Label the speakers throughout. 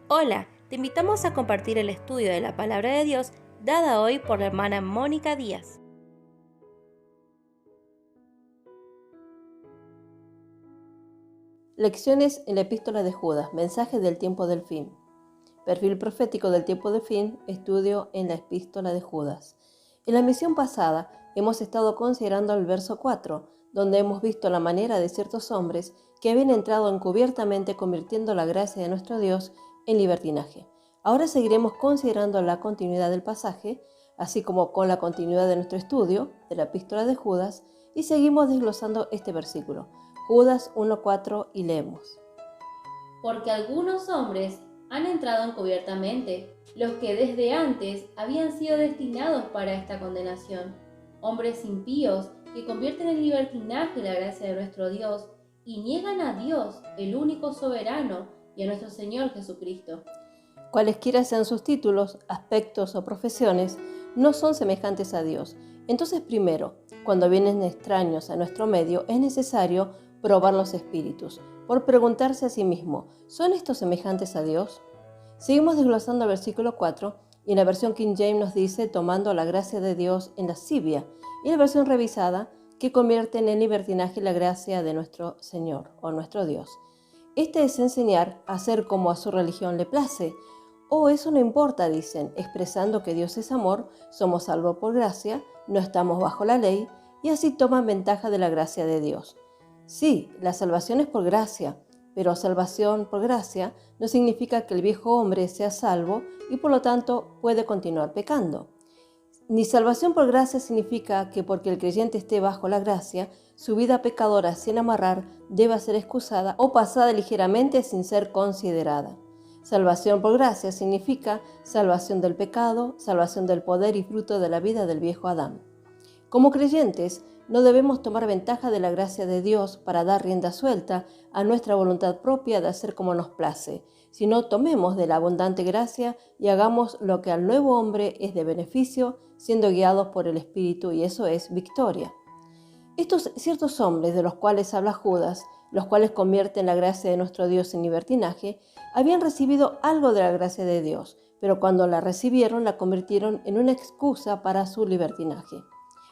Speaker 1: Hola, te invitamos a compartir el estudio de la Palabra de Dios dada hoy por la hermana Mónica Díaz.
Speaker 2: Lecciones en la Epístola de Judas, mensaje del tiempo del fin. Perfil profético del tiempo del fin, estudio en la Epístola de Judas. En la misión pasada hemos estado considerando el verso 4, donde hemos visto la manera de ciertos hombres que habían entrado encubiertamente convirtiendo la gracia de nuestro Dios en libertinaje. Ahora seguiremos considerando la continuidad del pasaje, así como con la continuidad de nuestro estudio de la Epístola de Judas, y seguimos desglosando este versículo. Judas 1:4 y leemos.
Speaker 3: Porque algunos hombres han entrado encubiertamente, los que desde antes habían sido destinados para esta condenación, hombres impíos que convierten en libertinaje la gracia de nuestro Dios y niegan a Dios, el único soberano, y a nuestro Señor Jesucristo.
Speaker 2: Cualesquiera sean sus títulos, aspectos o profesiones, no son semejantes a Dios. Entonces, primero, cuando vienen extraños a nuestro medio, es necesario probar los espíritus, por preguntarse a sí mismo, ¿son estos semejantes a Dios? Seguimos desglosando el versículo 4, y en la versión King James nos dice, tomando la gracia de Dios en lascivia, y la versión revisada, que convierten en libertinaje la gracia de nuestro Señor, o nuestro Dios. Este es enseñar a hacer como a su religión le place. Eso no importa, dicen, expresando que Dios es amor, somos salvos por gracia, no estamos bajo la ley, y así toman ventaja de la gracia de Dios. Sí, la salvación es por gracia, pero salvación por gracia no significa que el viejo hombre sea salvo y por lo tanto puede continuar pecando. Ni salvación por gracia significa que porque el creyente esté bajo la gracia, su vida pecadora sin amarrar deba ser excusada o pasada ligeramente sin ser considerada. Salvación por gracia significa salvación del pecado, salvación del poder y fruto de la vida del viejo Adán. Como creyentes, no debemos tomar ventaja de la gracia de Dios para dar rienda suelta a nuestra voluntad propia de hacer como nos place, sino tomemos de la abundante gracia y hagamos lo que al nuevo hombre es de beneficio, siendo guiados por el Espíritu, y eso es victoria. Estos ciertos hombres de los cuales habla Judas, los cuales convierten la gracia de nuestro Dios en libertinaje, habían recibido algo de la gracia de Dios, pero cuando la recibieron la convirtieron en una excusa para su libertinaje.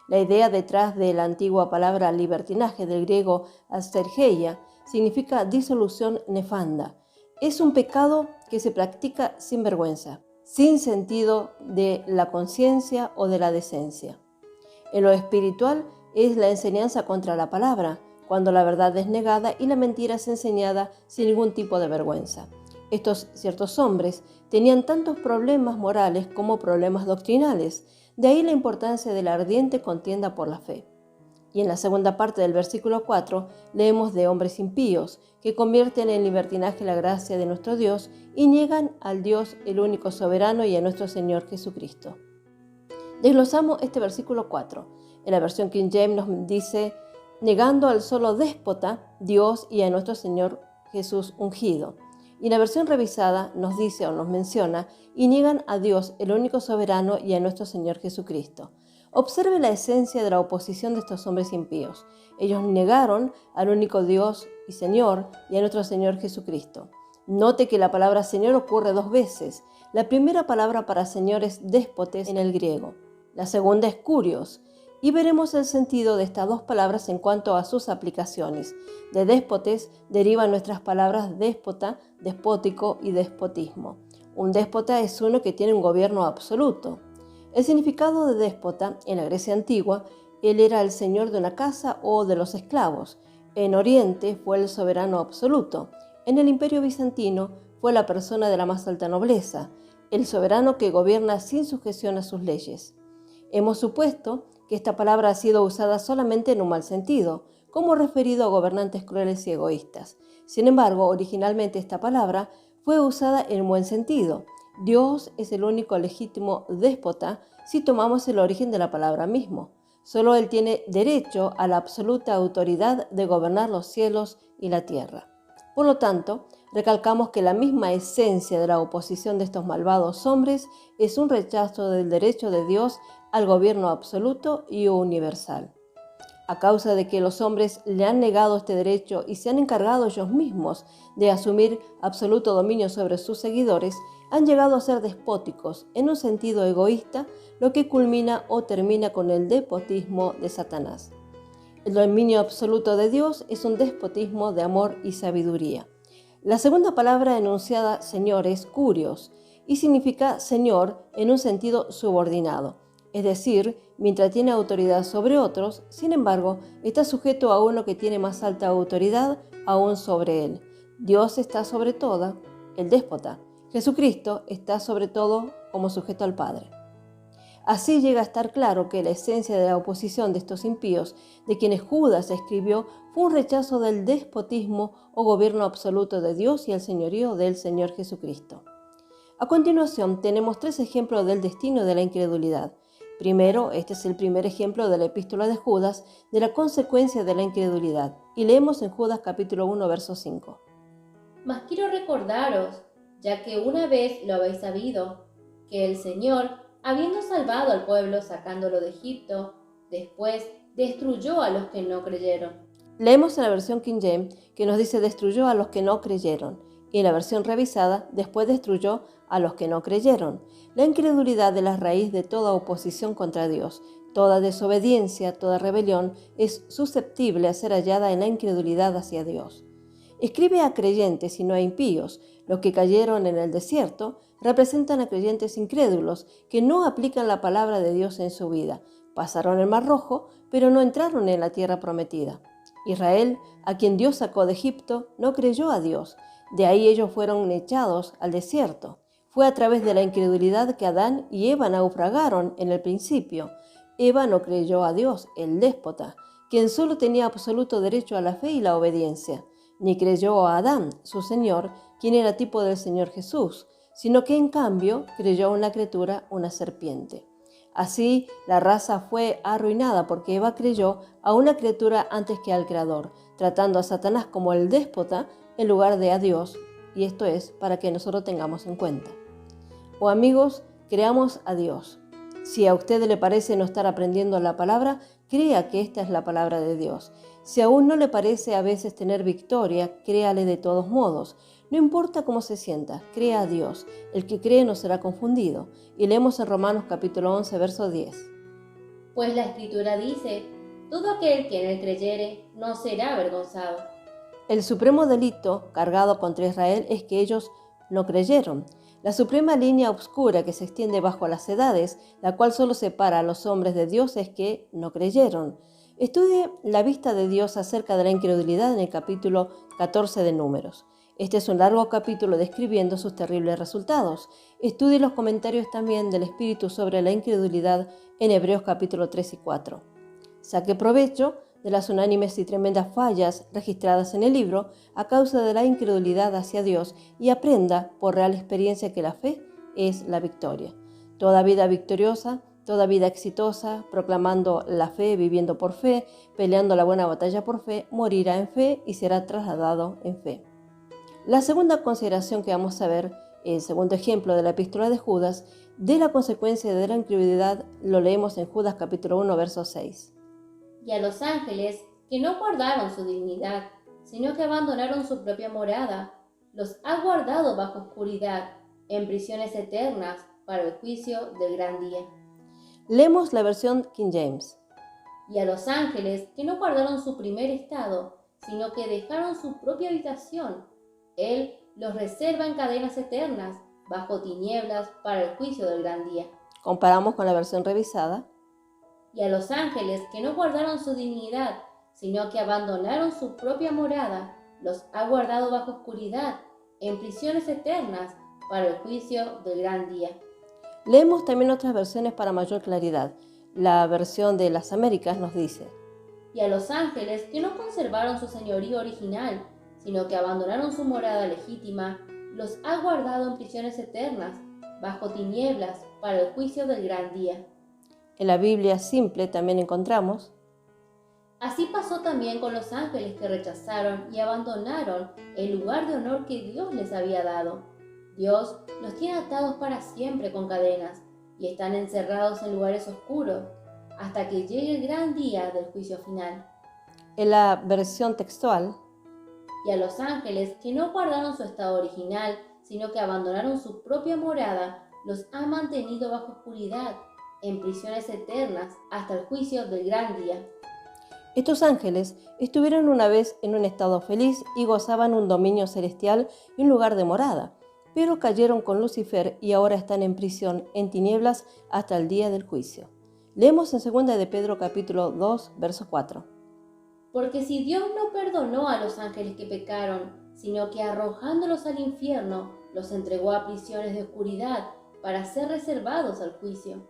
Speaker 2: La idea detrás de la antigua palabra libertinaje del griego astergeia significa disolución nefanda. Es un pecado que se practica sin vergüenza, sin sentido de la conciencia o de la decencia. En lo espiritual es la enseñanza contra la palabra, cuando la verdad es negada y la mentira es enseñada sin ningún tipo de vergüenza. Estos ciertos hombres tenían tantos problemas morales como problemas doctrinales, de ahí la importancia de la ardiente contienda por la fe. Y en la segunda parte del versículo 4 leemos de hombres impíos que convierten en libertinaje la gracia de nuestro Dios y niegan al Dios el único soberano y a nuestro Señor Jesucristo. Desglosamos este versículo 4. En la versión King James nos dice, negando al solo déspota, Dios, y a nuestro Señor Jesús ungido. Y en la versión revisada nos dice o nos menciona, y niegan a Dios, el único soberano, y a nuestro Señor Jesucristo. Observe la esencia de la oposición de estos hombres impíos. Ellos negaron al único Dios y Señor, y a nuestro Señor Jesucristo. Note que la palabra Señor ocurre dos veces. La primera palabra para Señor es déspotes en el griego. La segunda es kurios. Y veremos el sentido de estas dos palabras en cuanto a sus aplicaciones. De déspotes derivan nuestras palabras déspota, despótico y despotismo. Un déspota es uno que tiene un gobierno absoluto. El significado de déspota en la Grecia antigua, él era el señor de una casa o de los esclavos. En Oriente fue el soberano absoluto. En el Imperio Bizantino fue la persona de la más alta nobleza, el soberano que gobierna sin sujeción a sus leyes. Hemos supuesto que esta palabra ha sido usada solamente en un mal sentido, como referido a gobernantes crueles y egoístas. Sin embargo, originalmente esta palabra fue usada en buen sentido. Dios es el único legítimo déspota si tomamos el origen de la palabra mismo. Solo Él tiene derecho a la absoluta autoridad de gobernar los cielos y la tierra. Por lo tanto, recalcamos que la misma esencia de la oposición de estos malvados hombres es un rechazo del derecho de Dios al gobierno absoluto y universal. A causa de que los hombres le han negado este derecho y se han encargado ellos mismos de asumir absoluto dominio sobre sus seguidores, han llegado a ser despóticos en un sentido egoísta, lo que culmina o termina con el despotismo de Satanás. El dominio absoluto de Dios es un despotismo de amor y sabiduría. La segunda palabra enunciada, Señor, es kurios y significa Señor en un sentido subordinado. Es decir, mientras tiene autoridad sobre otros, sin embargo, está sujeto a uno que tiene más alta autoridad aún sobre él. Dios está sobre todo, el déspota. Jesucristo está sobre todo como sujeto al Padre. Así llega a estar claro que la esencia de la oposición de estos impíos, de quienes Judas escribió, fue un rechazo del despotismo o gobierno absoluto de Dios y el señorío del Señor Jesucristo. A continuación, tenemos 3 ejemplos del destino de la incredulidad. Primero, este es el primer ejemplo de la epístola de Judas, de la consecuencia de la incredulidad, y leemos en Judas capítulo 1, verso 5.
Speaker 3: Mas quiero recordaros, ya que una vez lo habéis sabido, que el Señor, habiendo salvado al pueblo sacándolo de Egipto, después destruyó a los que no creyeron.
Speaker 2: Leemos en la versión King James que nos dice destruyó a los que no creyeron, y en la versión revisada después destruyó a los que no creyeron. La incredulidad es la raíz de toda oposición contra Dios. Toda desobediencia, toda rebelión es susceptible a ser hallada en la incredulidad hacia Dios. Escribe a creyentes y no a impíos. Los que cayeron en el desierto representan a creyentes incrédulos que no aplican la palabra de Dios en su vida. Pasaron el Mar Rojo, pero no entraron en la tierra prometida. Israel, a quien Dios sacó de Egipto, no creyó a Dios. De ahí ellos fueron echados al desierto. Fue a través de la incredulidad que Adán y Eva naufragaron en el principio. Eva no creyó a Dios, el déspota, quien solo tenía absoluto derecho a la fe y la obediencia, ni creyó a Adán, su Señor, quien era tipo del Señor Jesús, sino que en cambio creyó a una criatura, una serpiente. Así, la raza fue arruinada porque Eva creyó a una criatura antes que al Creador, tratando a Satanás como el déspota en lugar de a Dios, y esto es para que nosotros tengamos en cuenta. Oh amigos, creamos a Dios. Si a usted le parece no estar aprendiendo la palabra, crea que esta es la palabra de Dios. Si aún no le parece a veces tener victoria, créale de todos modos. No importa cómo se sienta, crea a Dios. El que cree no será confundido. Y leemos en Romanos capítulo 11, verso 10.
Speaker 3: Pues la Escritura dice, todo aquel que en él creyere no será avergonzado.
Speaker 2: El supremo delito cargado contra Israel es que ellos no creyeron. La suprema línea oscura que se extiende bajo las edades, la cual solo separa a los hombres de Dios, es que no creyeron. Estudie la vista de Dios acerca de la incredulidad en el capítulo 14 de Números. Este es un largo capítulo describiendo sus terribles resultados. Estudie los comentarios también del Espíritu sobre la incredulidad en Hebreos capítulo 3 y 4. Saque provecho de las unánimes y tremendas fallas registradas en el libro a causa de la incredulidad hacia Dios y aprenda por real experiencia que la fe es la victoria. Toda vida victoriosa, toda vida exitosa, proclamando la fe, viviendo por fe, peleando la buena batalla por fe, morirá en fe y será trasladado en fe. La segunda consideración que vamos a ver, el segundo ejemplo de la epístola de Judas, de la consecuencia de la incredulidad, lo leemos en Judas capítulo 1, verso 6.
Speaker 3: Y a los ángeles, que no guardaron su dignidad, sino que abandonaron su propia morada, los ha guardado bajo oscuridad, en prisiones eternas, para el juicio del gran día.
Speaker 2: Leemos la versión King James.
Speaker 3: Y a los ángeles, que no guardaron su primer estado, sino que dejaron su propia habitación, Él los reserva en cadenas eternas, bajo tinieblas, para el juicio del gran día.
Speaker 2: Comparamos con la versión revisada.
Speaker 3: Y a los ángeles que no guardaron su dignidad, sino que abandonaron su propia morada, los ha guardado bajo oscuridad, en prisiones eternas, para el juicio del gran día.
Speaker 2: Leemos también otras versiones para mayor claridad. La versión de las Américas nos dice:
Speaker 3: Y a los ángeles que no conservaron su señorío original, sino que abandonaron su morada legítima, los ha guardado en prisiones eternas, bajo tinieblas, para el juicio del gran día.
Speaker 2: En la Biblia simple también encontramos:
Speaker 3: Así pasó también con los ángeles que rechazaron y abandonaron el lugar de honor que Dios les había dado. Dios los tiene atados para siempre con cadenas y están encerrados en lugares oscuros. hasta que llegue el gran día del juicio final.
Speaker 2: En la versión textual,
Speaker 3: Y a los ángeles que no guardaron su estado original, sino que abandonaron su propia morada, los ha mantenido bajo oscuridad, en prisiones eternas, hasta el juicio del gran día.
Speaker 2: estos ángeles estuvieron una vez en un estado feliz y gozaban un dominio celestial y un lugar de morada, pero cayeron con Lucifer y ahora están en prisión, en tinieblas, hasta el día del juicio. Leemos en 2 de Pedro capítulo 2, verso 4.
Speaker 3: Porque si Dios no perdonó a los ángeles que pecaron, sino que arrojándolos al infierno, los entregó a prisiones de oscuridad para ser reservados al juicio.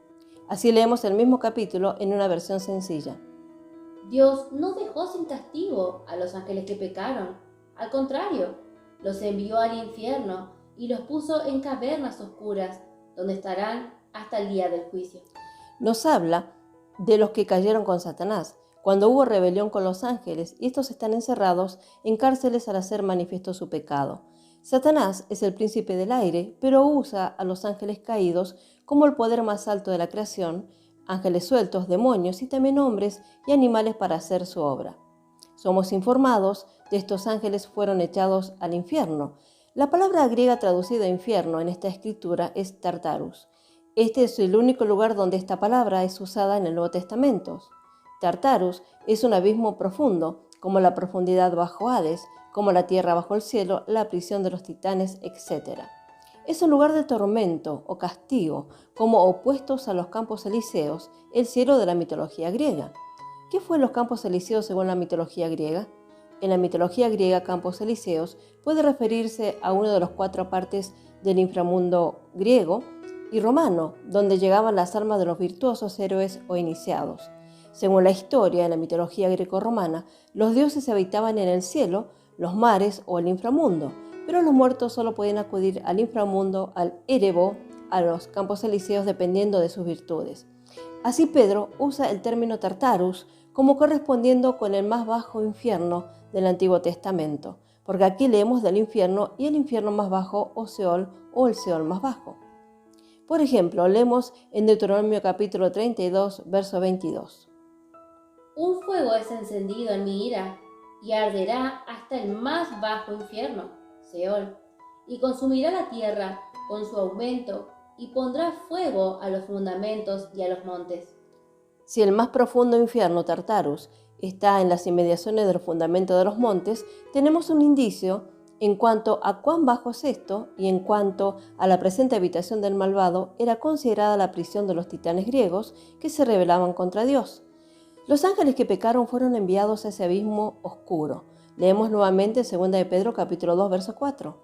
Speaker 2: Así leemos el mismo capítulo en una versión sencilla.
Speaker 3: Dios no dejó sin castigo a los ángeles que pecaron. Al contrario, los envió al infierno y los puso en cavernas oscuras, donde estarán hasta el día del juicio.
Speaker 2: Nos habla de los que cayeron con Satanás, cuando hubo rebelión con los ángeles, y estos están encerrados en cárceles al hacer manifiesto su pecado. Satanás es el príncipe del aire, pero usa a los ángeles caídos como el poder más alto de la creación, ángeles sueltos, demonios y también hombres y animales para hacer su obra. Somos informados de estos ángeles fueron echados al infierno. La palabra griega traducida a infierno en esta escritura es Tartarus. Este es el único lugar donde esta palabra es usada en el Nuevo Testamento. Tartarus es un abismo profundo, como la profundidad bajo Hades, como la tierra bajo el cielo, la prisión de los titanes, etc. Es un lugar de tormento o castigo, como opuestos a los campos elíseos, el cielo de la mitología griega. ¿Qué fue los campos elíseos según la mitología griega? En la mitología griega, campos elíseos puede referirse a una de las 4 partes del inframundo griego y romano, donde llegaban las almas de los virtuosos héroes o iniciados. Según la historia de la mitología greco-romana, los dioses habitaban en el cielo, los mares o el inframundo, pero los muertos solo podían acudir al inframundo, al Erebo, a los campos elíseos dependiendo de sus virtudes. Así Pedro usa el término Tartarus como correspondiendo con el más bajo infierno del Antiguo Testamento, porque aquí leemos del infierno y el infierno más bajo o Seol o el Seol más bajo. Por ejemplo, leemos en Deuteronomio capítulo 32, verso 22.
Speaker 3: Un fuego es encendido en mi ira y arderá hasta el más bajo infierno, Seol, y consumirá la tierra con su aumento y pondrá fuego a los fundamentos y a los montes.
Speaker 2: Si el más profundo infierno, Tartarus, está en las inmediaciones del fundamento de los montes, tenemos un indicio en cuanto a cuán bajo es esto y en cuanto a la presente habitación del malvado era considerada la prisión de los titanes griegos que se rebelaban contra Dios. Los ángeles que pecaron fueron enviados a ese abismo oscuro. Leemos nuevamente 2 de Pedro capítulo 2, verso 4.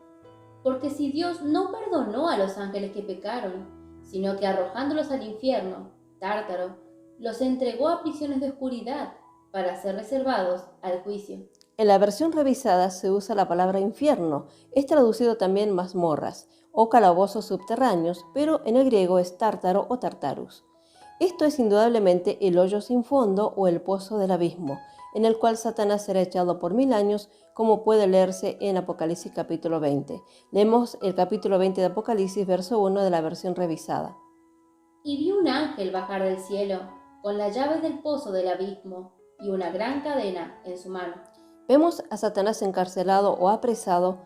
Speaker 3: Porque si Dios no perdonó a los ángeles que pecaron, sino que arrojándolos al infierno, Tártaro, los entregó a prisiones de oscuridad para ser reservados al juicio.
Speaker 2: En la versión revisada se usa la palabra infierno, es traducido también mazmorras o calabozos subterráneos, pero en el griego es tártaro o tartarus. Esto es indudablemente el hoyo sin fondo o el pozo del abismo, en el cual Satanás será echado por 1000 años, como puede leerse en Apocalipsis capítulo 20. Leemos el capítulo 20 de Apocalipsis, verso 1 de la versión revisada.
Speaker 3: Y vi un ángel bajar del cielo, con las llaves del pozo del abismo y una gran cadena en su mano.
Speaker 2: Vemos a Satanás encarcelado o apresado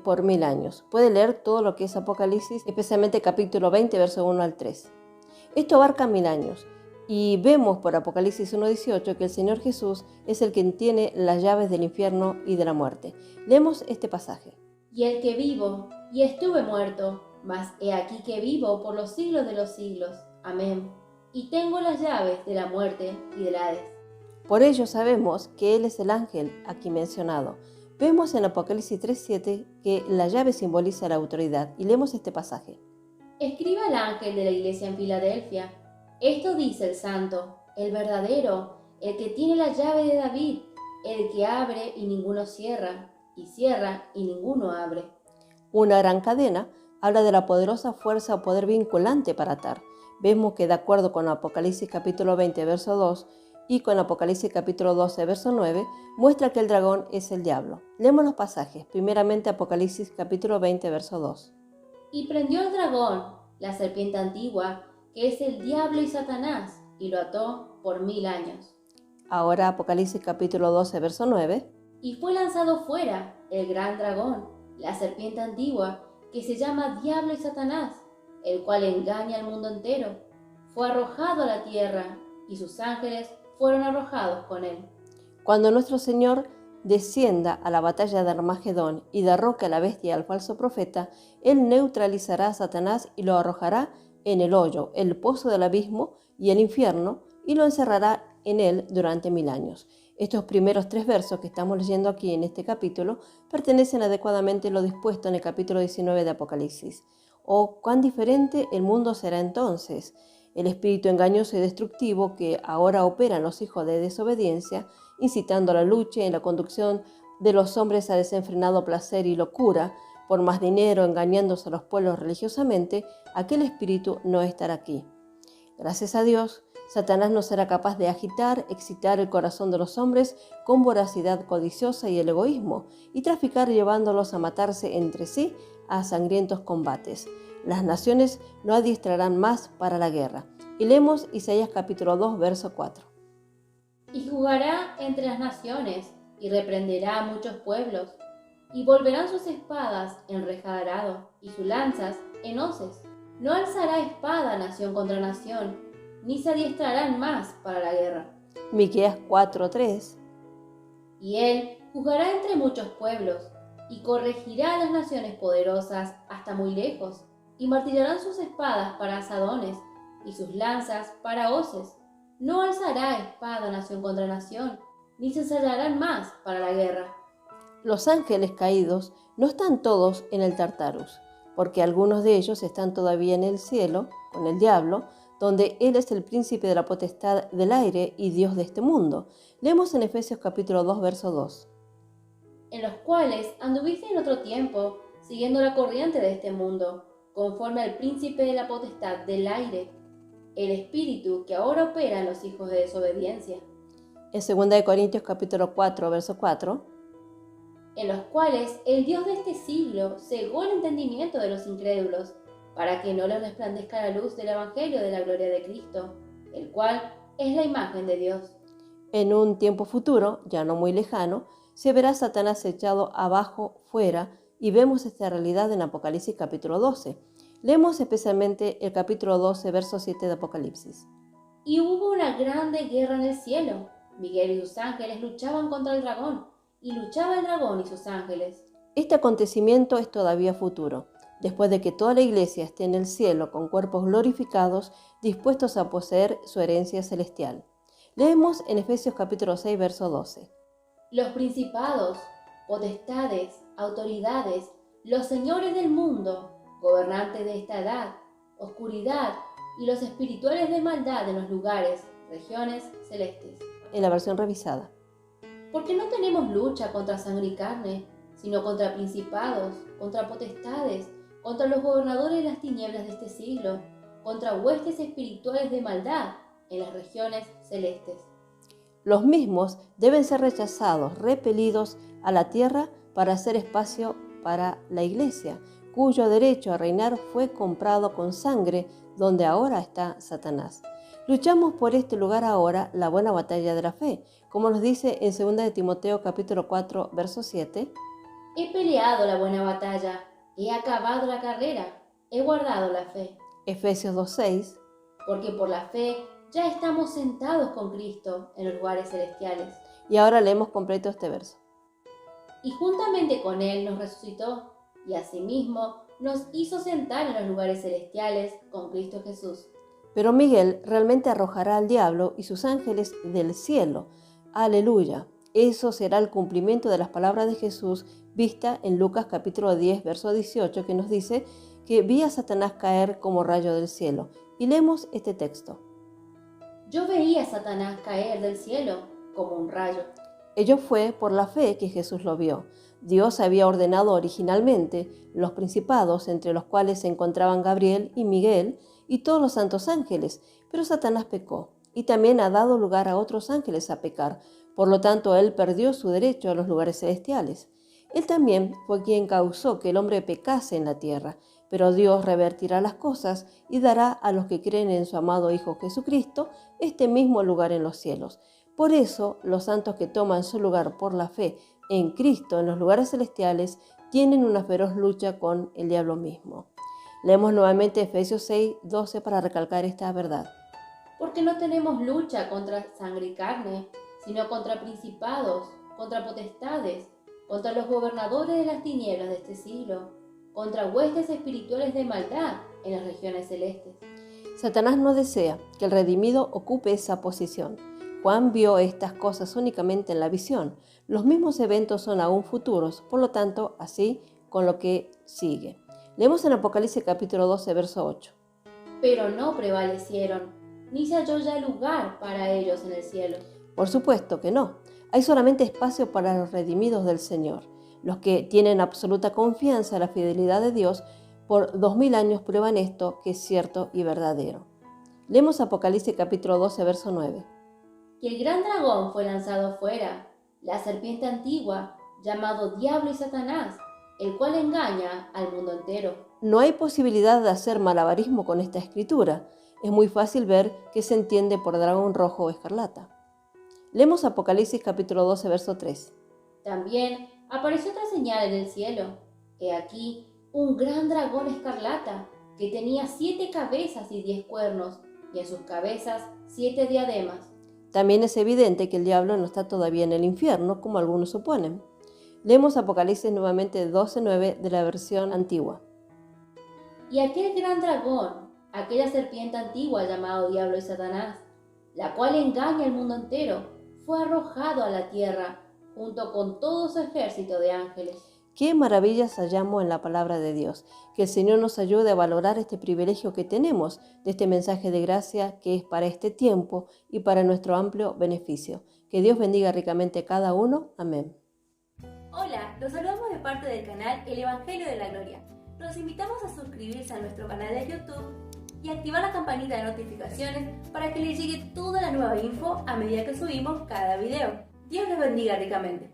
Speaker 2: por 1000 años. Puede leer todo lo que es Apocalipsis, especialmente capítulo 20, verso 1 al 3. Esto abarca 1000 años. Y vemos por Apocalipsis 1:18 que el Señor Jesús es el quien tiene las llaves del infierno y de la muerte. Leemos este pasaje.
Speaker 3: Y el que vivo, y estuve muerto, mas he aquí que vivo por los siglos de los siglos. Amén. Y tengo las llaves de la muerte y del Hades.
Speaker 2: Por ello sabemos que Él es el ángel aquí mencionado. Vemos en Apocalipsis 3:7 que la llave simboliza la autoridad y leemos este pasaje.
Speaker 3: Escriba al ángel de la iglesia en Filadelfia. Esto dice el santo, el verdadero, el que tiene la llave de David, el que abre y ninguno cierra, y cierra y ninguno abre.
Speaker 2: Una gran cadena habla de la poderosa fuerza o poder vinculante para atar. Vemos que de acuerdo con Apocalipsis capítulo 20, verso 2 y con Apocalipsis capítulo 12, verso 9, muestra que el dragón es el diablo. Leemos los pasajes, primeramente Apocalipsis capítulo 20, verso 2.
Speaker 3: Y prendió al dragón, la serpiente antigua, que es el diablo y Satanás, y lo ató por 1000 años.
Speaker 2: Ahora Apocalipsis capítulo 12, verso 9.
Speaker 3: Y fue lanzado fuera el gran dragón, la serpiente antigua, que se llama Diablo y Satanás, el cual engaña al mundo entero. Fue arrojado a la tierra, y sus ángeles fueron arrojados con él.
Speaker 2: Cuando nuestro Señor descienda a la batalla de Armagedón y derroque a la bestia y al falso profeta, Él neutralizará a Satanás y lo arrojará en el hoyo, el pozo del abismo y el infierno, y lo encerrará en él durante 1000 años. Estos primeros 3 versos que estamos leyendo aquí en este capítulo pertenecen adecuadamente a lo dispuesto en el capítulo 19 de Apocalipsis. Oh, cuán diferente el mundo será entonces. El espíritu engañoso y destructivo que ahora opera en los hijos de desobediencia, incitando a la lucha y en la conducción de los hombres a desenfrenado placer y locura, por más dinero, engañándose a los pueblos religiosamente, aquel espíritu no estará aquí. Gracias a Dios, Satanás no será capaz de agitar, excitar el corazón de los hombres con voracidad codiciosa y el egoísmo, y traficar llevándolos a matarse entre sí a sangrientos combates. Las naciones no adiestrarán más para la guerra. Y leemos Isaías capítulo 2, verso 4.
Speaker 3: Y jugará entre las naciones, y reprenderá a muchos pueblos, y volverán sus espadas en rejadarado, y sus lanzas en hoces. No alzará espada nación contra nación, ni se adiestrarán más para la guerra.
Speaker 2: Miqueas 4:3.
Speaker 3: Y él juzgará entre muchos pueblos, y corregirá a las naciones poderosas hasta muy lejos, y martillarán sus espadas para asadones, y sus lanzas para hoces. No alzará espada nación contra nación, ni se ensayarán más para la guerra.
Speaker 2: Los ángeles caídos no están todos en el Tartarus, porque algunos de ellos están todavía en el cielo, con el diablo, donde él es el príncipe de la potestad del aire y Dios de este mundo. Leemos en Efesios capítulo 2, verso 2.
Speaker 3: En los cuales anduviste en otro tiempo, siguiendo la corriente de este mundo, conforme al príncipe de la potestad del aire, el espíritu que ahora opera en los hijos de desobediencia.
Speaker 2: En 2 Corintios capítulo 4, verso 4.
Speaker 3: En los cuales el Dios de este siglo cegó el entendimiento de los incrédulos, para que no les resplandezca la luz del evangelio de la gloria de Cristo, el cual es la imagen de Dios.
Speaker 2: En un tiempo futuro, ya no muy lejano, se verá Satanás echado abajo, fuera, y vemos esta realidad en Apocalipsis capítulo 12. Leemos especialmente el capítulo 12, verso 7 de Apocalipsis.
Speaker 3: Y hubo una grande guerra en el cielo. Miguel y sus ángeles luchaban contra el dragón, y luchaba el dragón y sus ángeles.
Speaker 2: Este acontecimiento es todavía futuro, después de que toda la iglesia esté en el cielo con cuerpos glorificados, dispuestos a poseer su herencia celestial. Leemos en Efesios capítulo 6, verso 12.
Speaker 3: Los principados, potestades, autoridades, los señores del mundo, gobernantes de esta edad, oscuridad y los espirituales de maldad en los lugares, regiones celestes.
Speaker 2: En la versión revisada.
Speaker 3: Porque no tenemos lucha contra sangre y carne, sino contra principados, contra potestades, contra los gobernadores de las tinieblas de este siglo, contra huestes espirituales de maldad en las regiones celestes.
Speaker 2: Los mismos deben ser rechazados, repelidos a la tierra para hacer espacio para la iglesia, cuyo derecho a reinar fue comprado con sangre, donde ahora está Satanás. Luchamos por este lugar ahora la buena batalla de la fe, como nos dice en 2 de Timoteo capítulo 4, verso 7.
Speaker 3: He peleado la buena batalla, he acabado la carrera, he guardado la fe.
Speaker 2: Efesios 2:6.
Speaker 3: Porque por la fe ya estamos sentados con Cristo en los lugares celestiales.
Speaker 2: Y ahora leemos completo este verso.
Speaker 3: Y juntamente con Él nos resucitó, y asimismo nos hizo sentar en los lugares celestiales con Cristo Jesús.
Speaker 2: Pero Miguel realmente arrojará al diablo y sus ángeles del cielo. Aleluya. Eso será el cumplimiento de las palabras de Jesús vista en Lucas capítulo 10, verso 18, que nos dice que vi a Satanás caer como rayo del cielo. Y leemos este texto.
Speaker 3: Yo veía a Satanás caer del cielo como un rayo.
Speaker 2: Ello fue por la fe que Jesús lo vio. Dios había ordenado originalmente los principados, entre los cuales se encontraban Gabriel y Miguel y todos los santos ángeles, pero Satanás pecó, y también ha dado lugar a otros ángeles a pecar. Por lo tanto, él perdió su derecho a los lugares celestiales. Él también fue quien causó que el hombre pecase en la tierra, Pero Dios revertirá las cosas y dará a los que creen en su amado Hijo Jesucristo este mismo lugar en los cielos. Por eso, los santos que toman su lugar por la fe en Cristo en los lugares celestiales tienen una feroz lucha con el diablo mismo. Leemos nuevamente Efesios 6:12 para recalcar esta verdad.
Speaker 3: Porque no tenemos lucha contra sangre y carne, sino contra principados, contra potestades, contra los gobernadores de las tinieblas de este siglo, contra huestes espirituales de maldad en las regiones celestes.
Speaker 2: Satanás no desea que el redimido ocupe esa posición. Juan vio estas cosas únicamente en la visión. Los mismos eventos son aún futuros, por lo tanto, así con lo que sigue. Leemos en Apocalipsis capítulo 12, verso 8.
Speaker 3: Pero no prevalecieron, ni se halló ya lugar para ellos en el cielo.
Speaker 2: Por supuesto que no. Hay solamente espacio para los redimidos del Señor. Los que tienen absoluta confianza en la fidelidad de Dios por 2000 años prueban esto que es cierto y verdadero. Leemos Apocalipsis capítulo 12, verso 9.
Speaker 3: Y el gran dragón fue lanzado fuera, la serpiente antigua, llamado Diablo y Satanás, el cual engaña al mundo entero.
Speaker 2: No hay posibilidad de hacer malabarismo con esta escritura. Es muy fácil ver qué se entiende por dragón rojo o escarlata. Leemos Apocalipsis capítulo 12, verso 3.
Speaker 3: También apareció otra señal en el cielo. He aquí un gran dragón escarlata, que tenía 7 cabezas y 10 cuernos, y en sus cabezas 7 diademas.
Speaker 2: También es evidente que el diablo no está todavía en el infierno, como algunos suponen. Leemos Apocalipsis nuevamente 12:9 de la versión antigua.
Speaker 3: Y aquel gran dragón, aquella serpiente antigua llamado Diablo y Satanás, la cual engaña al mundo entero, fue arrojado a la tierra, junto con todo su ejército de ángeles.
Speaker 2: Qué maravillas hallamos en la palabra de Dios. Que el Señor nos ayude a valorar este privilegio que tenemos de este mensaje de gracia que es para este tiempo y para nuestro amplio beneficio. Que Dios bendiga ricamente a cada uno. Amén.
Speaker 1: Hola, los saludamos de parte del canal El Evangelio de la Gloria. Los invitamos a suscribirse a nuestro canal de YouTube y activar la campanita de notificaciones para que les llegue toda la nueva info a medida que subimos cada video. Dios les bendiga ricamente.